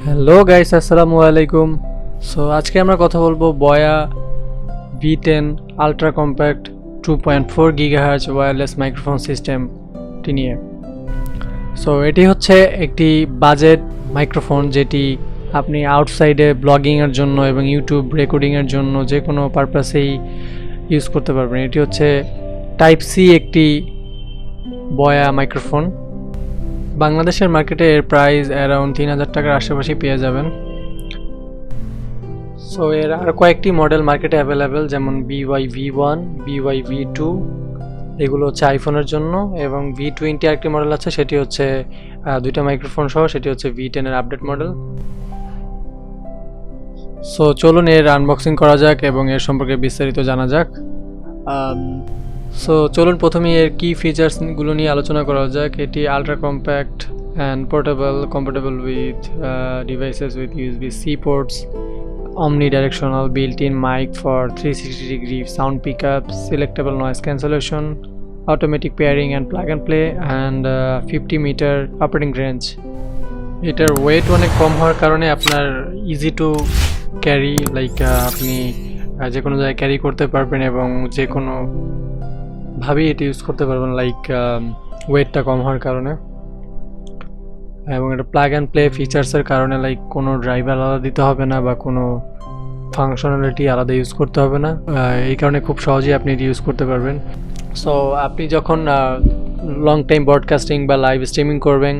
Hello guys, আসসালামু আলাইকুম। So আজকে আমরা কথা বলবো বয়া V10 ultra compact 2.4 GHz wireless microphone সিস্টেমটি নিয়ে। সো এটি হচ্ছে একটি বাজেট মাইক্রোফোন যেটি আপনি আউটসাইডে ব্লগিংয়ের জন্য এবং ইউটিউব রেকর্ডিংয়ের জন্য যে কোনো পারপাসেই ইউজ করতে পারবেন। এটি হচ্ছে টাইপ সি একটি বয়া মাইক্রোফোন। বাংলাদেশের মার্কেটে এর প্রাইস অ্যারাউন্ড 3000 টাকার আশেপাশে পেয়ে যাবেন। সো এর আর কয়েকটি মডেল মার্কেটে অ্যাভেলেবেল, যেমন BY V1, BY V2, এগুলো হচ্ছে আইফোনের জন্য, এবং V20 আরেকটি মডেল আছে, সেটি হচ্ছে দুইটা মাইক্রোফোন সহ, সেটি হচ্ছে V10 এর আপডেট মডেল। সো চলুন এর আনবক্সিং করা যাক এবং এর সম্পর্কে বিস্তারিত জানা যাক। সো চলুন প্রথমে এর কি ফিচার্সগুলো নিয়ে আলোচনা করা যাক। এটি ultra compact and portable, compatible with devices with USB-C ports, omnidirectional built-in mic for 360-degree sound pickup, selectable noise cancellation, automatic pairing and plug and play, and 50-meter operating range. এটার ওয়েট অনেক কম হওয়ার কারণে আপনার easy to carry, like আপনি যে কোনো জায়গায় carry করতে পারবেন এবং যে কোনো ভাবেই এটি ইউজ করতে পারবেন, লাইক ওয়েটটা কম হওয়ার কারণে। এবং এটা প্লাগ অ্যান্ড প্লে ফিচার্সের কারণে, লাইক কোনো ড্রাইভার আলাদা দিতে হবে না বা কোনো ফাংশনালিটি আলাদা ইউজ করতে হবে না। এই কারণে খুব সহজেই আপনি এটি ইউজ করতে পারবেন। সো আপনি যখন লং টাইম ব্রডকাস্টিং বা লাইভ স্ট্রিমিং করবেন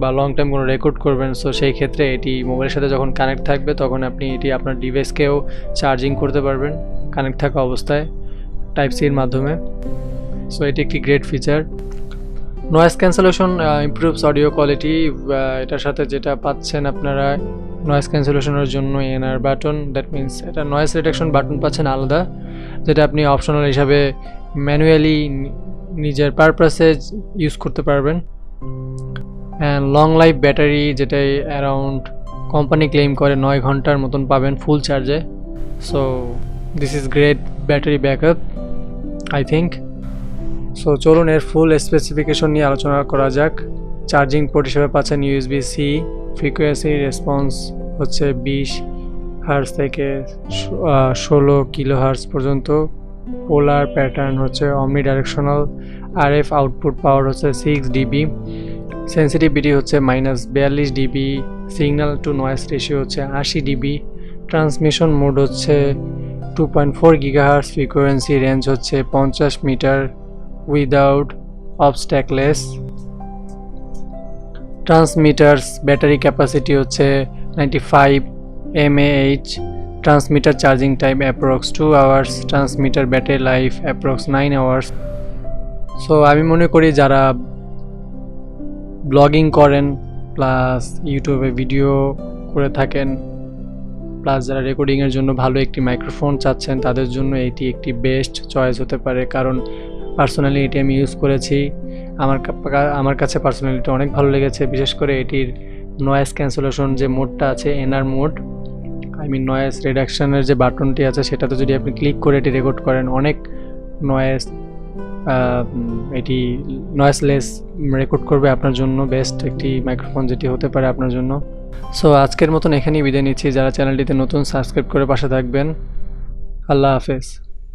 বা লং টাইম কোনো রেকর্ড করবেন, সো সেই ক্ষেত্রে এটি মোবাইলের সাথে যখন কানেক্ট থাকবে তখন আপনি এটি আপনার ডিভাইসকেও চার্জিং করতে পারবেন কানেক্ট থাকা অবস্থায় টাইপ সির মাধ্যমে। সো এটি একটি great feature. Noise cancellation improves audio quality. এটার সাথে যেটা পাচ্ছেন আপনারা নয়েজ ক্যান্সেলেশনের জন্য এনআর বাটন, দ্যাট মিনস এটা নয়েজ রিডাকশন বাটন পাচ্ছেন আলাদা, যেটা আপনি অপশনাল হিসাবে ম্যানুয়ালি নিজের পারপাসে ইউজ করতে পারবেন। অ্যান্ড লং লাইফ ব্যাটারি, যেটাই অ্যারাউন্ড কোম্পানি ক্লেম করে 9 ঘন্টার মতন পাবেন ফুল চার্জে। So this is great battery backup I think. So চলুন এর ফুল স্পেসিফিকেশন নিয়ে আলোচনা করা যাক। চার্জিং পোর্ট হিসেবে পাচ্ছেন USB-C, ফ্রিকোয়েন্সি রেসপন্স হচ্ছে 20 হার্জ থেকে 16 কিলোহার্জ পর্যন্ত। পোলার প্যাটার্ন হচ্ছে অমনি ডাইরেকশনাল। RF আউটপুট পাওয়ার হচ্ছে 6 dB। সেন্সিটিভিটি হচ্ছে -42 dB। Signal two noise ratio হচ্ছে 80 dB। ট্রান্সমিশন মোড হচ্ছে 2.4 GHz। ফ্রিকোয়েন্সি রেঞ্জ হচ্ছে 50 মিটার উইদাউট অবস্ট্যাকলেস। ট্রান্সমিটারস ব্যাটারি ক্যাপাসিটি হচ্ছে 95 mAh। Transmitter charging time approx 2 hours. Transmitter battery life approx 9 hours. So আমি মনে করি যারা ব্লগিং করেন প্লাস ইউটিউবে ভিডিও করে থাকেন প্লাস যারা রেকর্ডিংয়ের জন্য ভালো একটি মাইক্রোফোন চাচ্ছেন, তাদের জন্য এটি একটি বেস্ট চয়েস হতে পারে। কারণ পার্সোনালি এটি আমি ইউজ করেছি, আমার কাছে পার্সোনালি অনেক ভালো লেগেছে। বিশেষ করে এটির নয়েজ ক্যান্সেলেশন যে মোডটা আছে, NR mode, I mean noise রিডাকশনের যে বাটনটি আছে, সেটাতে যদি আপনি ক্লিক করে এটি রেকর্ড করেন, অনেক নয়েজ এটি নয়েজলেস রেকর্ড করবে আপনার জন্য। বেস্ট একটি মাইক্রোফোন যেটি হতে পারে আপনার জন্য। সো আজকের মতন এখানেই বিদায় নিচ্ছি। যারা চ্যানেলটিতে নতুন, সাবস্ক্রাইব করে পাশে থাকবেন। আল্লাহ হাফেজ।